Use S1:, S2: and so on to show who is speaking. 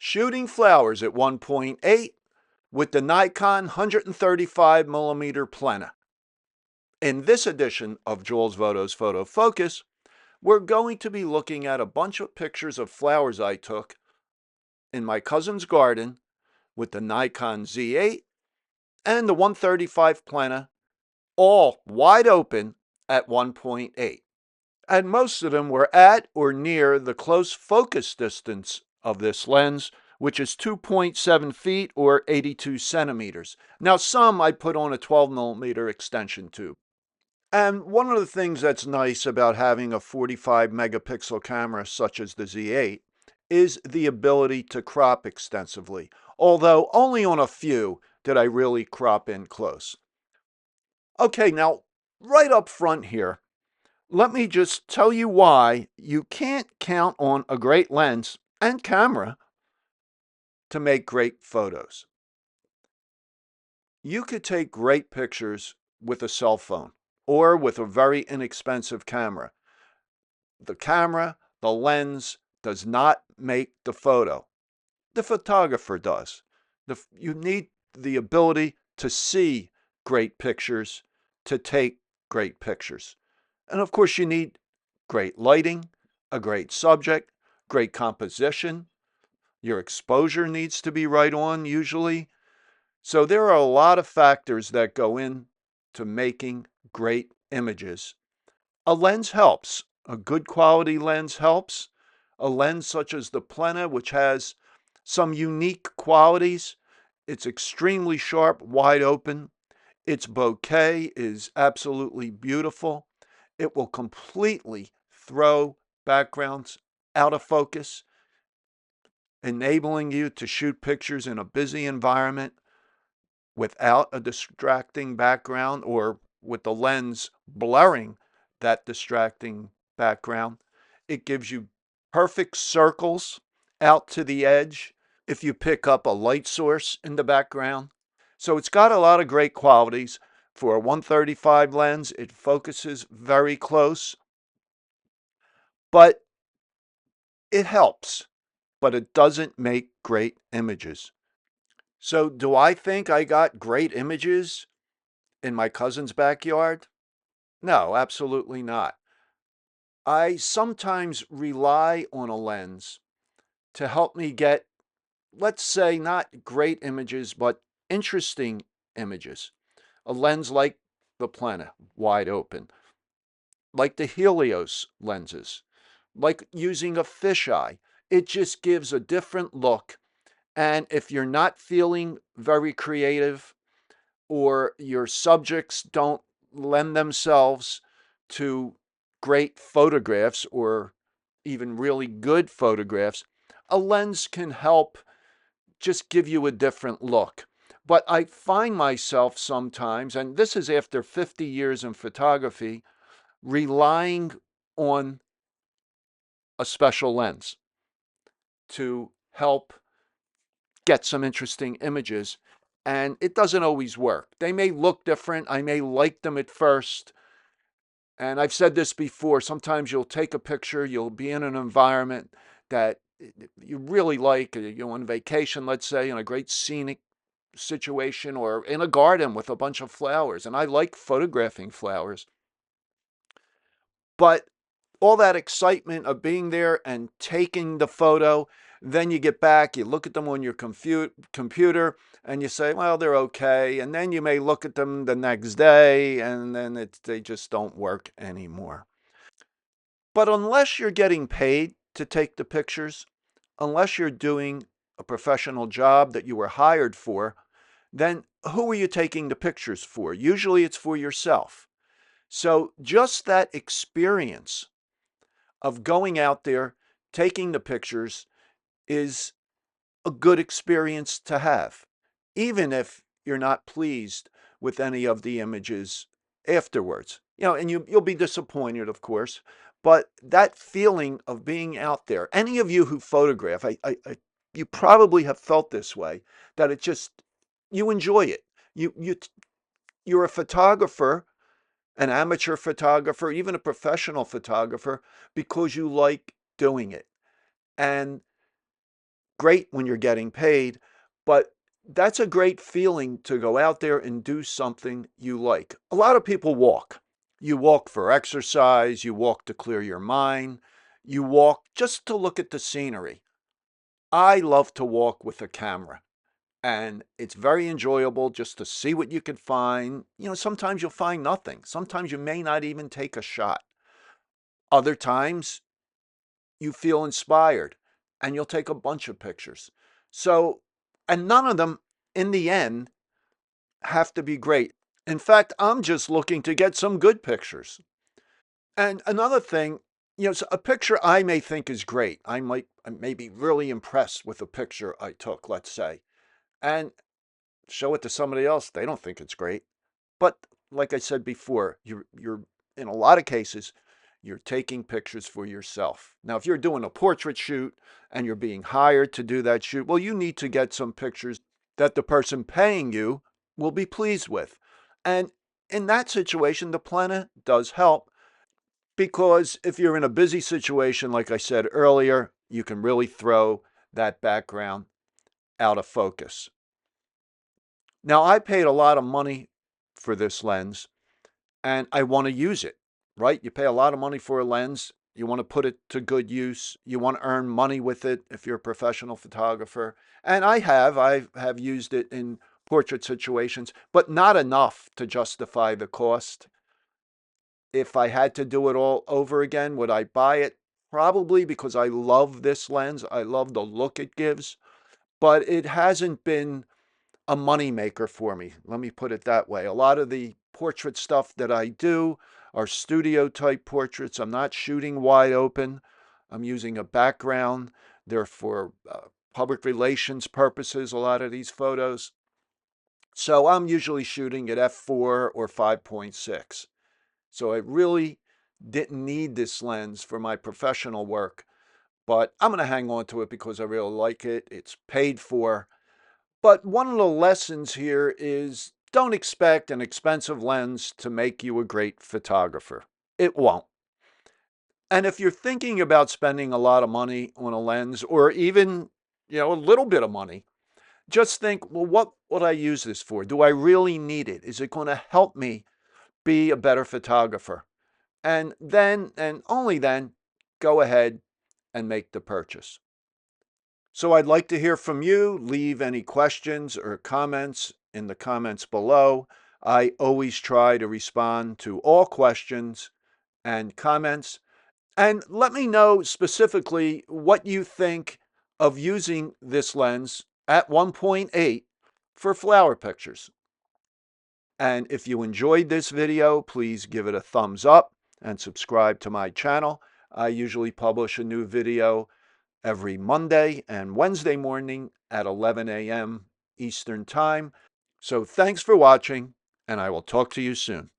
S1: Shooting flowers at 1.8 with the Nikon 135mm Plena. In this edition of Jules Voto's Photo Focus, we're going to be looking at a bunch of pictures of flowers I took in my cousin's garden with the Nikon Z8 and the 135 Plena, all wide open at 1.8. And most of them were at or near the close focus distance of this lens, which is 2.7 feet or 82 centimeters. Now, some I put on a 12mm extension tube. And one of the things that's nice about having a 45 megapixel camera such as the Z8 is the ability to crop extensively, although only on a few did I really crop in close. Okay, now right up front here, let me just tell you why you can't count on a great lens and camera to make great photos. You could take great pictures with a cell phone or with a very inexpensive camera. The camera, the lens, does not make the photo. The photographer does. You need the ability to see great pictures, to take great pictures. And of course, you need great lighting, a great subject, great composition. Your exposure needs to be right on, usually. So there are a lot of factors that go into making great images. A lens helps. A good quality lens helps. A lens such as the Plena, which has some unique qualities. It's extremely sharp, wide open. Its bokeh is absolutely beautiful. It will completely throw backgrounds out of focus, enabling you to shoot pictures in a busy environment without a distracting background or with the lens blurring that distracting background. It gives you perfect circles out to the edge if you pick up a light source in the background. So it's got a lot of great qualities. For a 135 lens, it focuses very close, but it helps, but it doesn't make great images. So do I think I got great images in my cousin's backyard? No, absolutely not. I sometimes rely on a lens to help me get, let's say, not great images, but interesting images. A lens like the Plena, wide open, like the Helios lenses, like using a fisheye. It just gives a different look. And if you're not feeling very creative or your subjects don't lend themselves to great photographs or even really good photographs, a lens can help just give you a different look. But I find myself sometimes, and this is after 50 years in photography, relying on a special lens to help get some interesting images. And it doesn't always work. They may look different. I may like them at first. And I've said this before, sometimes you'll take a picture, you'll be in an environment that you really like, you're on vacation, let's say, in a great scenic situation or in a garden with a bunch of flowers. And I like photographing flowers. But all that excitement of being there and taking the photo, then you get back, you look at them on your computer, and you say, well, they're okay. And then you may look at them the next day, and then they just don't work anymore. But unless you're getting paid to take the pictures, unless you're doing a professional job that you were hired for, then who are you taking the pictures for? Usually it's for yourself. So just that experience of going out there, taking the pictures is a good experience to have, even if you're not pleased with any of the images afterwards. And you'll be disappointed, of course, but that feeling of being out there, any of you who photograph, you probably have felt this way, that it just, you enjoy it. You're a photographer, an amateur photographer, even a professional photographer, because you like doing it. And great when you're getting paid, but that's a great feeling to go out there and do something you like. A lot of people walk. You walk for exercise, you walk to clear your mind, you walk just to look at the scenery. I love to walk with a camera, and it's very enjoyable just to see what you can find. Sometimes you'll find nothing. Sometimes you may not even take a shot. Other times you feel inspired and you'll take a bunch of pictures. So, and none of them in the end have to be great. In fact, I'm just looking to get some good pictures. And another thing, so a picture I may think is great. I may be really impressed with a picture I took, let's say, and show it to somebody else. They don't think it's great. But like I said before, you're in a lot of cases, you're taking pictures for yourself. Now, if you're doing a portrait shoot and you're being hired to do that shoot, well, you need to get some pictures that the person paying you will be pleased with. And in that situation, the planner does help because if you're in a busy situation, like I said earlier, you can really throw that background out of focus. Now, I paid a lot of money for this lens and I want to use it, right? You pay a lot of money for a lens. You want to put it to good use. You want to earn money with it if you're a professional photographer. And I have used it in portrait situations, but not enough to justify the cost. If I had to do it all over again, would I buy it? Probably, because I love this lens. I love the look it gives, but it hasn't been a money maker for me. Let me put it that way. A lot of the portrait stuff that I do are studio type portraits. I'm not shooting wide open. I'm using a background. They're for public relations purposes, a lot of these photos. So I'm usually shooting at f4 or 5.6. So I really didn't need this lens for my professional work, but I'm going to hang on to it because I really like it. It's paid for. But one of the lessons here is don't expect an expensive lens to make you a great photographer. It won't. And if you're thinking about spending a lot of money on a lens or even, a little bit of money, just think, well, what would I use this for? Do I really need it? Is it going to help me be a better photographer? And then, and only then, go ahead and make the purchase. So I'd like to hear from you. Leave any questions or comments in the comments below. I always try to respond to all questions and comments. And let me know specifically what you think of using this lens at 1.8 for flower pictures. And if you enjoyed this video, please give it a thumbs up and subscribe to my channel. I usually publish a new video every Monday and Wednesday morning at 11 a.m. Eastern Time. So thanks for watching, and I will talk to you soon.